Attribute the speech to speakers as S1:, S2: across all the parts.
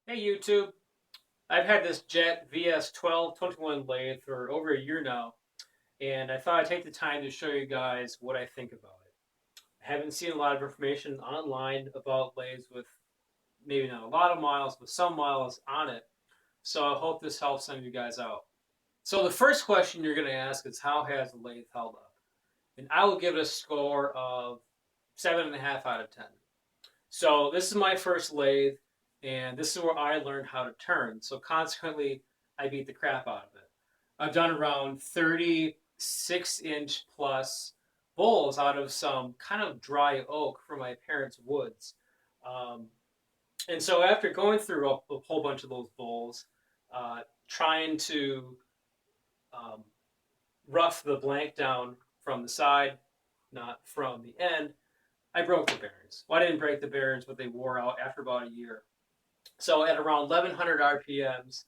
S1: Hey YouTube, I've had this Jet VS1221 lathe for over a year now, and I thought I'd take the time to show you guys what I think about it. I haven't seen a lot of information online about lathes with maybe not a lot of miles, but some miles on it, so I hope this helps some of you guys out. So the first question you're going to ask is how has the lathe held up? And I will give it a score of 7.5 out of 10. So this is my first lathe, and this is where I learned how to turn. So consequently, I beat the crap out of it. I've done around 36-inch plus bowls out of some kind of dry oak from my parents' woods. Um, and so after going through a whole bunch of those bowls, trying to um, rough the blank down from the side, not from the end, I broke the bearings. Well, I didn't break the bearings, but they wore out after about a year. So at around 1100 RPMs,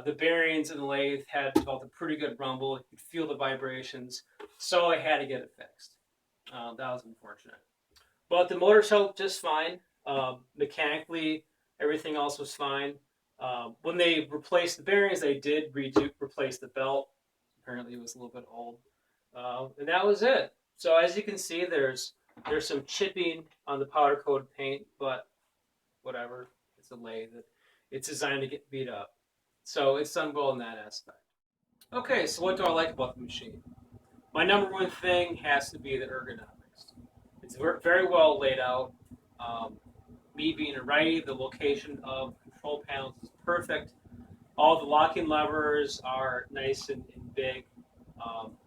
S1: the bearings in the lathe had developed a pretty good rumble. You could feel the vibrations. So I had to get it fixed. That was unfortunate. But the motor held just fine. Mechanically, everything else was fine. When they replaced the bearings, they did replace the belt. Apparently, it was a little bit old. And that was it. So as you can see, there's some chipping on the powder coated paint, but whatever. It's a lathe. It's designed to get beat up. So it's done well in that aspect. Okay, so what do I like about the machine? My number one thing has to be the ergonomics. It's very well laid out. Um, Me being a righty, the location of control panels is perfect. All the locking levers are nice and big. Um,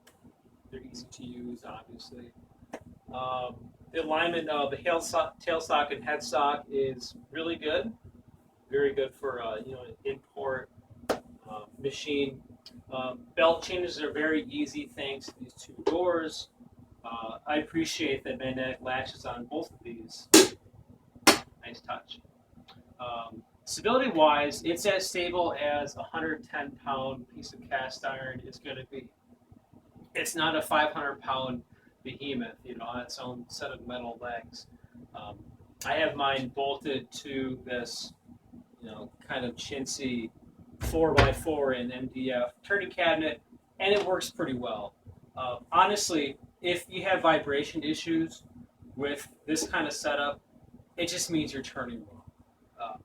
S1: they're easy to use, obviously. The alignment of the tailstock and headstock is really good. Very good for an import machine. Belt changes are very easy thanks to these two doors. I appreciate that magnetic latches on both of these. Nice touch. Stability wise, it's as stable as a 110-pound piece of cast iron is going to be. It's not a 500-pound behemoth, on its own set of metal legs. Um, I have mine bolted to this, kind of chintzy 4x4 in MDF turning cabinet, and it works pretty well. Honestly, if you have vibration issues with this kind of setup, it just means you're turning wrong.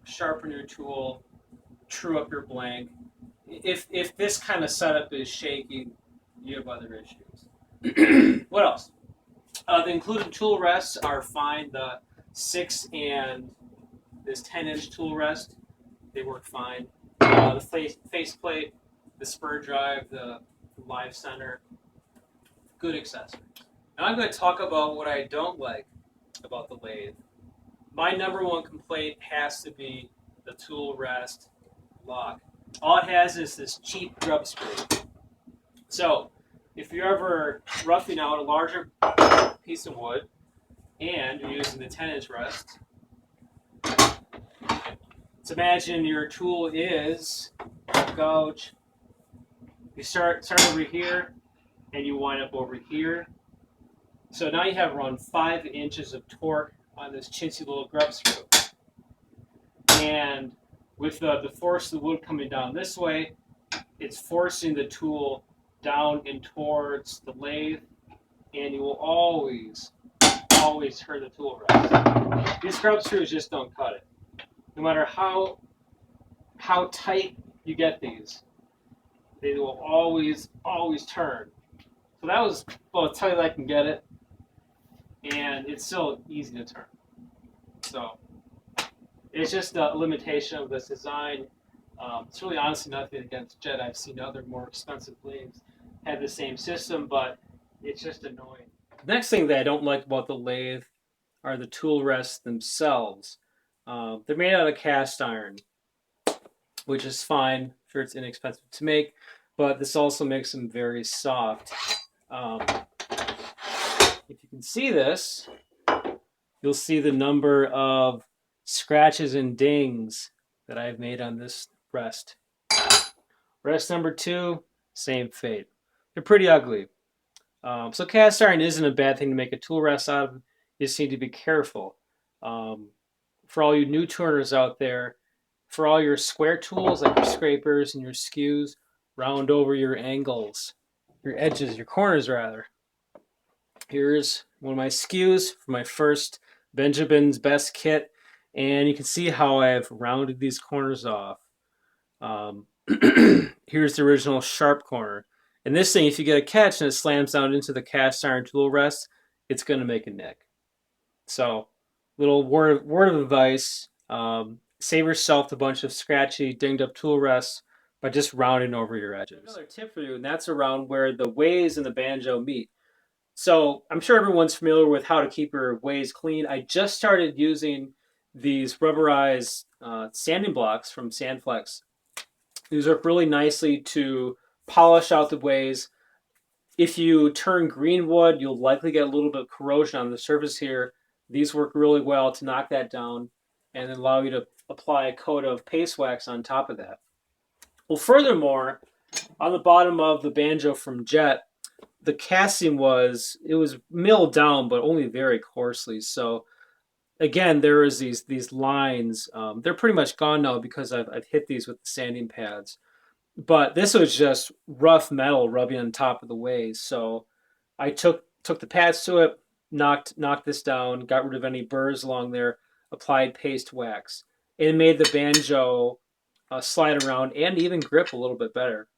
S1: Sharpen your tool, true up your blank. If this kind of setup is shaking, you have other issues. What else? The included tool rests are fine. The 6 and this 10-inch tool rest, they work fine. The face plate, the spur drive, the live center, good accessories. Now I'm going to talk about what I don't like about the lathe. My number one complaint has to be the tool rest lock. All it has is this cheap grub screw. So if you're ever roughing out a larger piece of wood and you're using the 10-inch rest, let's imagine your tool is gouge. You start over here and you wind up over here. So now you have around 5 inches of torque on this chintzy little grub screw. And with the force of the wood coming down this way, it's forcing the tool down and towards the lathe, and you will always hurt the tool rest. These grub screws just don't cut it. No matter how tight you get these, they will always turn. So that was about as tight as I can get it, and it's still easy to turn. So it's just a limitation of this design. It's really honestly nothing against Jet. I've seen other more expensive lathes have the same system, but it's just annoying. The next thing that I don't like about the lathe are the tool rests themselves. They're made out of cast iron, which is fine. I'm sure it's inexpensive to make, but this also makes them very soft. If you can see this, you'll see the number of scratches and dings that I've made on this rest. Rest number 2, same fate. They're pretty ugly. So cast iron isn't a bad thing to make a tool rest out of. You just need to be careful. For all you new turners out there, For all your square tools like your scrapers and your skews, round over your angles, your edges, your corners rather. Here's one of my skews for my first Benjamin's Best kit, and you can see how I've rounded these corners off. Um, Here's the original sharp corner. And this thing, if you get a catch and it slams down into the cast iron tool rest, it's going to make a nick. So, little word of advice: save yourself a bunch of scratchy, dinged up tool rests by just rounding over your edges. Another tip for you, and that's around where the ways and the banjo meet. So I'm sure everyone's familiar with how to keep your ways clean. I just started using these rubberized sanding blocks from Sandflex. These work really nicely to polish out the ways. If you turn green wood, you'll likely get a little bit of corrosion on the surface here. These work really well to knock that down and allow you to apply a coat of paste wax on top of that. Well, furthermore, on the bottom of the banjo from Jet, the casting was milled down, but only very coarsely. So again, there is these lines. They're pretty much gone now because I've hit these with the sanding pads. But this was just rough metal rubbing on top of the ways. So I took the pads to it, knocked this down, got rid of any burrs along there, applied paste wax. It made the banjo slide around and even grip a little bit better.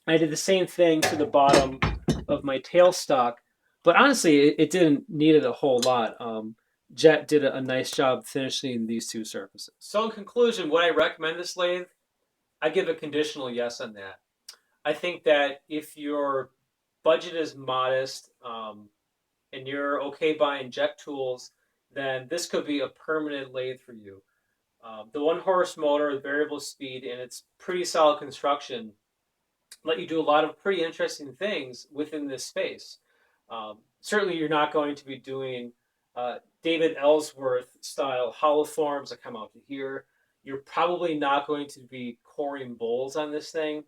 S1: I did the same thing to the bottom of my tailstock, but honestly, it didn't need it a whole lot. Jet did a nice job finishing these two surfaces. So in conclusion, would I recommend this lathe? I give a conditional yes on that. I think that if your budget is modest and you're okay buying Jet tools, then this could be a permanent lathe for you. The 1 horse motor, the variable speed, and its pretty solid construction let you do a lot of pretty interesting things within this space. Certainly, you're not going to be doing David Ellsworth style hollow forms that come out to here. You're probably not going to be coring bowls on this thing,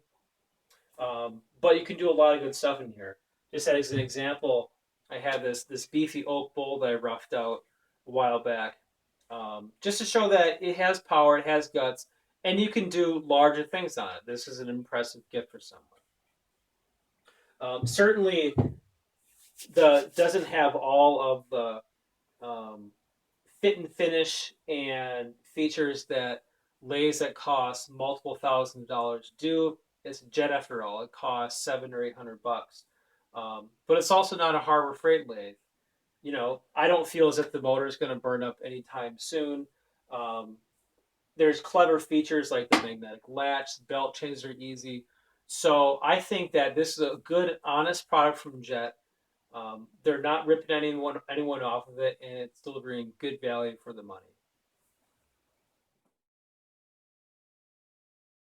S1: but you can do a lot of good stuff in here. Just as an example, I have this beefy oak bowl that I roughed out a while back, just to show that it has power, it has guts, and you can do larger things on it. This is an impressive gift for someone. Certainly, the doesn't have all of the fit and finish and features that lathes that cost multiple $1,000s do. It's Jet after all. It costs $700 or $800, but it's also not a Harbor Freight lathe. I don't feel as if the motor is going to burn up anytime soon. Um, there's clever features like the magnetic latch, belt changes are easy. So I think that this is a good, honest product from Jet. They're not ripping anyone off of it, and it's delivering good value for the money.